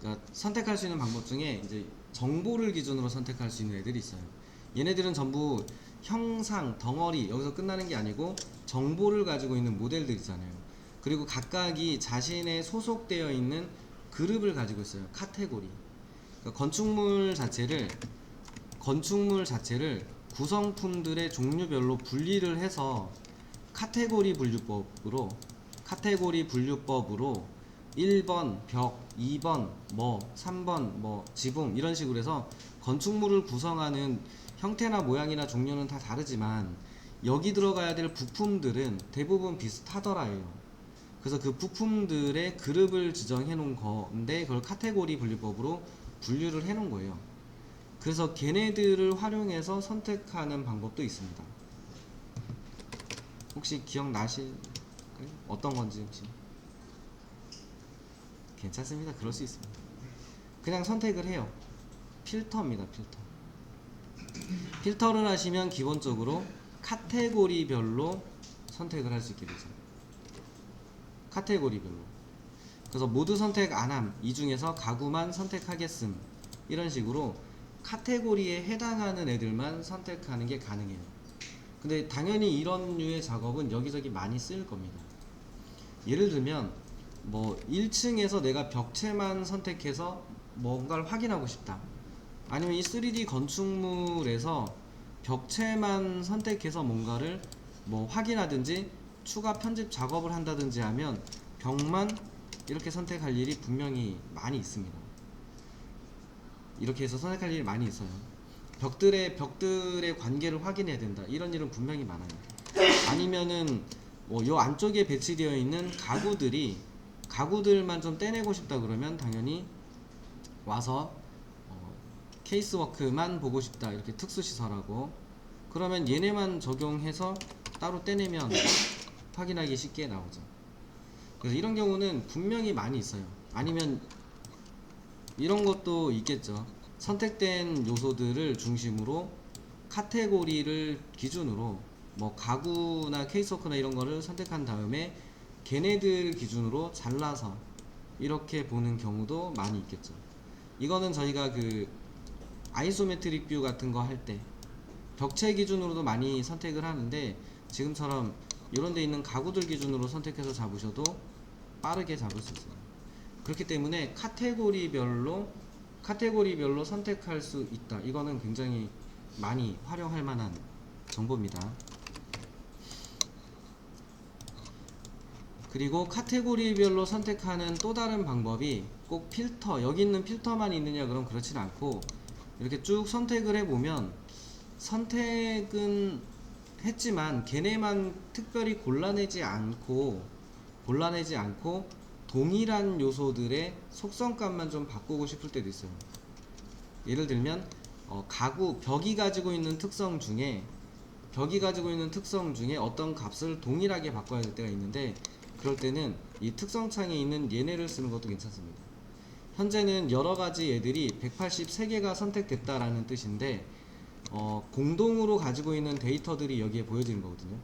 그러니까 선택할 수 있는 방법 중에 이제 정보를 기준으로 선택할 수 있는 애들이 있어요. 얘네들은 전부 형상, 덩어리 여기서 끝나는 게 아니고 정보를 가지고 있는 모델들 있잖아요. 그리고 각각이 자신의 소속되어 있는 그룹을 가지고 있어요. 카테고리. 그러니까 건축물 자체를 구성품들의 종류별로 분리를 해서 카테고리 분류법으로 1번 벽, 2번 뭐, 3번 뭐 지붕 이런 식으로 해서 건축물을 구성하는 형태나 모양이나 종류는 다 다르지만 여기 들어가야 될 부품들은 대부분 비슷하더라요. 그래서 그 부품들의 그룹을 지정해 놓은 건데 그걸 카테고리 분류법으로 분류를 해 놓은 거예요. 그래서 걔네들을 활용해서 선택하는 방법도 있습니다. 혹시 기억나실 어떤 건지 혹시? 괜찮습니다. 그럴 수 있습니다. 그냥 선택을 해요. 필터입니다. 필터를 하시면 기본적으로 카테고리별로 선택을 할 수 있게 되죠. 카테고리별로. 그래서 모두 선택 안함, 이 중에서 가구만 선택하겠음, 이런 식으로 카테고리에 해당하는 애들만 선택하는 게 가능해요. 근데 당연히 이런 류의 작업은 여기저기 많이 쓰일 겁니다. 예를 들면 뭐 1층에서 내가 벽체만 선택해서 뭔가를 확인하고 싶다, 아니면 이 3D 건축물에서 벽체만 선택해서 뭔가를 뭐 확인하든지 추가 편집 작업을 한다든지 하면 벽만 이렇게 선택할 일이 분명히 많이 있습니다. 이렇게 해서 선택할 일이 많이 있어요. 벽들의 관계를 확인해야 된다, 이런 일은 분명히 많아요. 아니면은 뭐 요 안쪽에 배치되어 있는 가구들만 좀 떼내고 싶다 그러면 당연히 와서 케이스워크만 보고 싶다, 이렇게 특수시설하고, 그러면 얘네만 적용해서 따로 떼내면 확인하기 쉽게 나오죠. 그래서 이런 경우는 분명히 많이 있어요. 아니면 이런 것도 있겠죠. 선택된 요소들을 중심으로 카테고리를 기준으로 뭐 가구나 케이스워크나 이런 거를 선택한 다음에 걔네들 기준으로 잘라서 이렇게 보는 경우도 많이 있겠죠. 이거는 저희가 그 아이소메트릭 뷰 같은 거 할 때 벽체 기준으로도 많이 선택을 하는데, 지금처럼 이런 데 있는 가구들 기준으로 선택해서 잡으셔도 빠르게 잡을 수 있어요. 그렇기 때문에 카테고리별로 선택할 수 있다. 이거는 굉장히 많이 활용할 만한 정보입니다. 그리고 카테고리별로 선택하는 또 다른 방법이 꼭 여기 있는 필터만 있느냐, 그럼 그렇진 않고, 이렇게 쭉 선택을 해보면 선택은 했지만 걔네만 특별히 골라내지 않고 동일한 요소들의 속성값만 좀 바꾸고 싶을 때도 있어요. 예를 들면 벽이 가지고 있는 특성 중에 어떤 값을 동일하게 바꿔야 될 때가 있는데, 그럴 때는 이 특성창에 있는 얘네를 쓰는 것도 괜찮습니다. 현재는 여러가지 애들이 183개가 선택됐다라는 뜻인데, 공동으로 가지고 있는 데이터들이 여기에 보여지는 거거든요.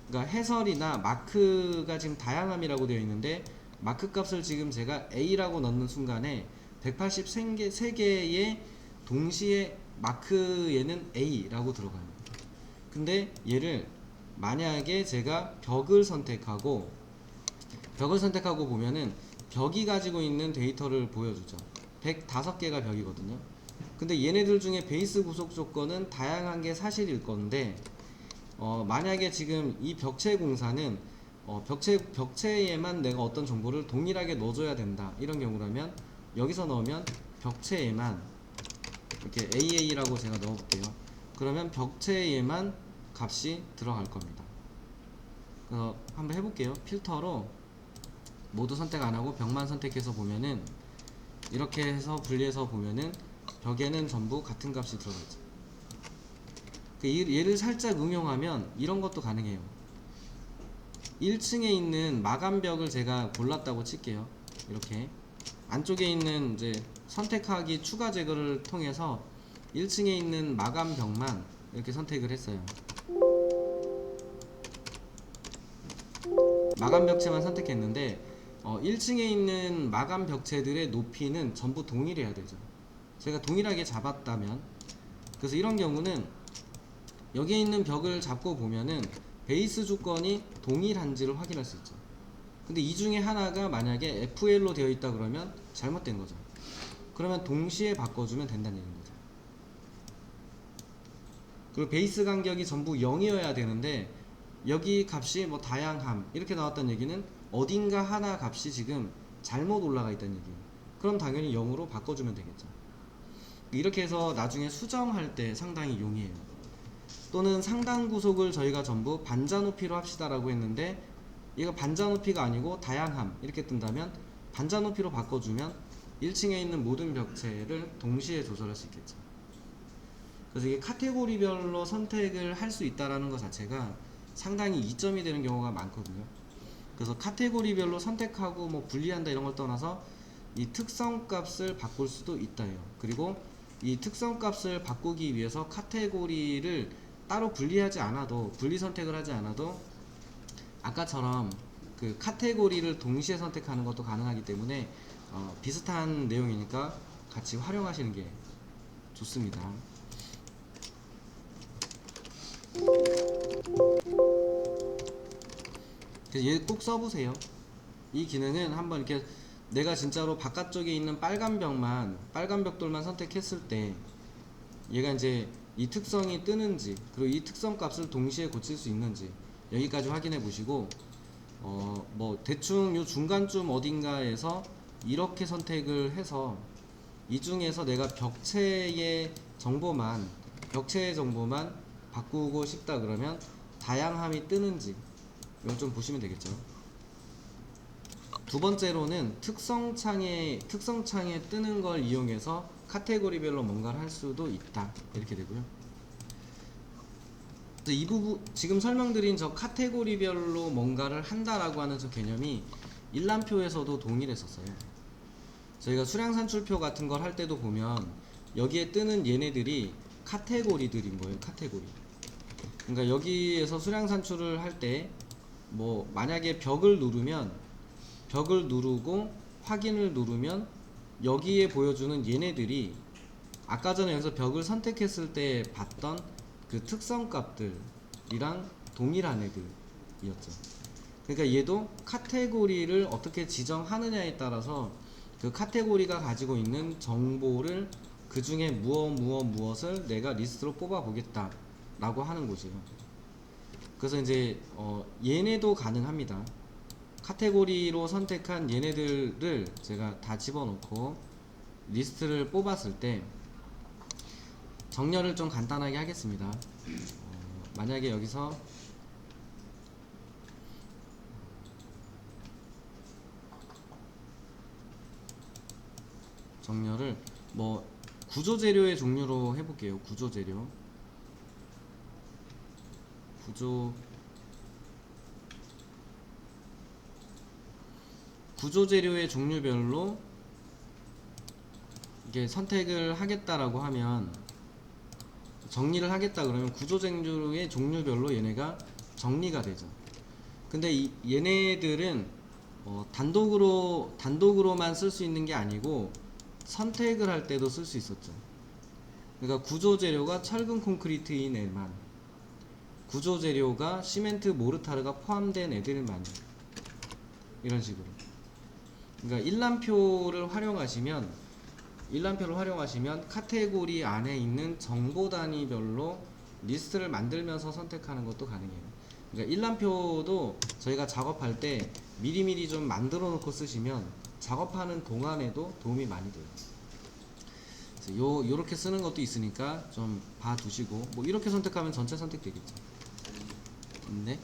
그러니까 해설이나 마크가 지금 다양함이라고 되어 있는데, 마크 값을 지금 제가 A라고 넣는 순간에 183개의 동시에 마크에는 A라고 들어가요. 근데 얘를 만약에 제가 벽을 선택하고 보면은 벽이 가지고 있는 데이터를 보여주죠. 105개가 벽이거든요. 근데 얘네들 중에 베이스 구속 조건은 다양한 게 사실일 건데, 만약에 지금 이 벽체 공사는 벽체에만 내가 어떤 정보를 동일하게 넣어줘야 된다, 이런 경우라면 여기서 넣으면 벽체에만 이렇게 AA라고 제가 넣어볼게요. 그러면 벽체에만 값이 들어갈 겁니다. 그래서 한번 해볼게요. 필터로 모두 선택 안하고 벽만 선택해서 보면은 이렇게 해서 분리해서 보면은 벽에는 전부 같은 값이 들어가죠. 얘를 살짝 응용하면 이런 것도 가능해요. 1층에 있는 마감벽을 제가 골랐다고 칠게요. 이렇게 안쪽에 있는 이제 선택하기 추가 제거를 통해서 1층에 있는 마감벽만 이렇게 선택을 했어요. 마감벽체만 선택했는데 1층에 있는 마감 벽체들의 높이는 전부 동일해야 되죠. 제가 동일하게 잡았다면, 그래서 이런 경우는 여기에 있는 벽을 잡고 보면은 베이스 조건이 동일한지를 확인할 수 있죠. 근데 이 중에 하나가 만약에 FL로 되어 있다 그러면 잘못된 거죠. 그러면 동시에 바꿔주면 된다는 얘기인 거죠. 그리고 베이스 간격이 전부 0이어야 되는데 여기 값이 뭐 다양함 이렇게 나왔다는 얘기는 어딘가 하나 값이 지금 잘못 올라가 있다는 얘기예요. 그럼 당연히 0으로 바꿔주면 되겠죠. 이렇게 해서 나중에 수정할 때 상당히 용이해요. 또는 상단 구속을 저희가 전부 반자 높이로 합시다 라고 했는데 얘가 반자 높이가 아니고 다양함 이렇게 뜬다면 반자 높이로 바꿔주면 1층에 있는 모든 벽체를 동시에 조절할 수 있겠죠. 그래서 이게 카테고리별로 선택을 할 수 있다는 것 자체가 상당히 이점이 되는 경우가 많거든요. 그래서 카테고리별로 선택하고 뭐 분리한다 이런 걸 떠나서 이 특성 값을 바꿀 수도 있다요. 그리고 이 특성 값을 바꾸기 위해서 카테고리를 따로 분리하지 않아도, 분리 선택을 하지 않아도 아까처럼 그 카테고리를 동시에 선택하는 것도 가능하기 때문에 비슷한 내용이니까 같이 활용하시는 게 좋습니다. 그래서 얘 꼭 써보세요. 이 기능은 한번 이렇게 내가 진짜로 바깥쪽에 있는 빨간 벽돌만 선택했을 때 얘가 이제 이 특성이 뜨는지, 그리고 이 특성 값을 동시에 고칠 수 있는지 여기까지 확인해 보시고 뭐 대충 요 중간쯤 어딘가에서 이렇게 선택을 해서 이 중에서 내가 벽체의 정보만 바꾸고 싶다 그러면 다양함이 뜨는지 이걸 좀 보시면 되겠죠. 두 번째로는 특성창에 뜨는 걸 이용해서 카테고리별로 뭔가를 할 수도 있다 이렇게 되고요. 이 부분 지금 설명드린 저 카테고리별로 뭔가를 한다라고 하는 저 개념이 일람표에서도 동일했었어요. 저희가 수량 산출표 같은 걸 할 때도 보면 여기에 뜨는 얘네들이 카테고리들인 거예요. 카테고리. 그러니까 여기에서 수량 산출을 할 때 뭐 만약에 벽을 누르고 확인을 누르면 여기에 보여주는 얘네들이 아까 전에 여기서 벽을 선택했을 때 봤던 그 특성 값들이랑 동일한 애들이었죠. 그러니까 얘도 카테고리를 어떻게 지정하느냐에 따라서 그 카테고리가 가지고 있는 정보를 그 중에 무엇을 내가 리스트로 뽑아 보겠다 라고 하는 곳이에요. 그래서 이제 얘네도 가능합니다. 카테고리로 선택한 얘네들을 제가 다 집어넣고 리스트를 뽑았을 때 정렬을 좀 간단하게 하겠습니다. 만약에 여기서 정렬을 뭐 구조재료의 종류로 해볼게요. 구조재료의 종류별로 이게 선택을 하겠다라고 하면 정리를 하겠다 그러면 구조재료의 종류별로 얘네가 정리가 되죠. 근데 얘네들은 단독으로만 쓸 수 있는 게 아니고 선택을 할 때도 쓸 수 있었죠. 그러니까 구조재료가 철근 콘크리트인 애만, 구조재료가 시멘트 모르타르가 포함된 애들만, 이런 식으로. 그러니까 일람표를 활용하시면 카테고리 안에 있는 정보 단위별로 리스트를 만들면서 선택하는 것도 가능해요. 그러니까 일람표도 저희가 작업할 때 미리미리 좀 만들어 놓고 쓰시면 작업하는 동안에도 도움이 많이 돼요. 요렇게 쓰는 것도 있으니까 좀 봐두시고, 뭐 이렇게 선택하면 전체 선택되겠죠. 네.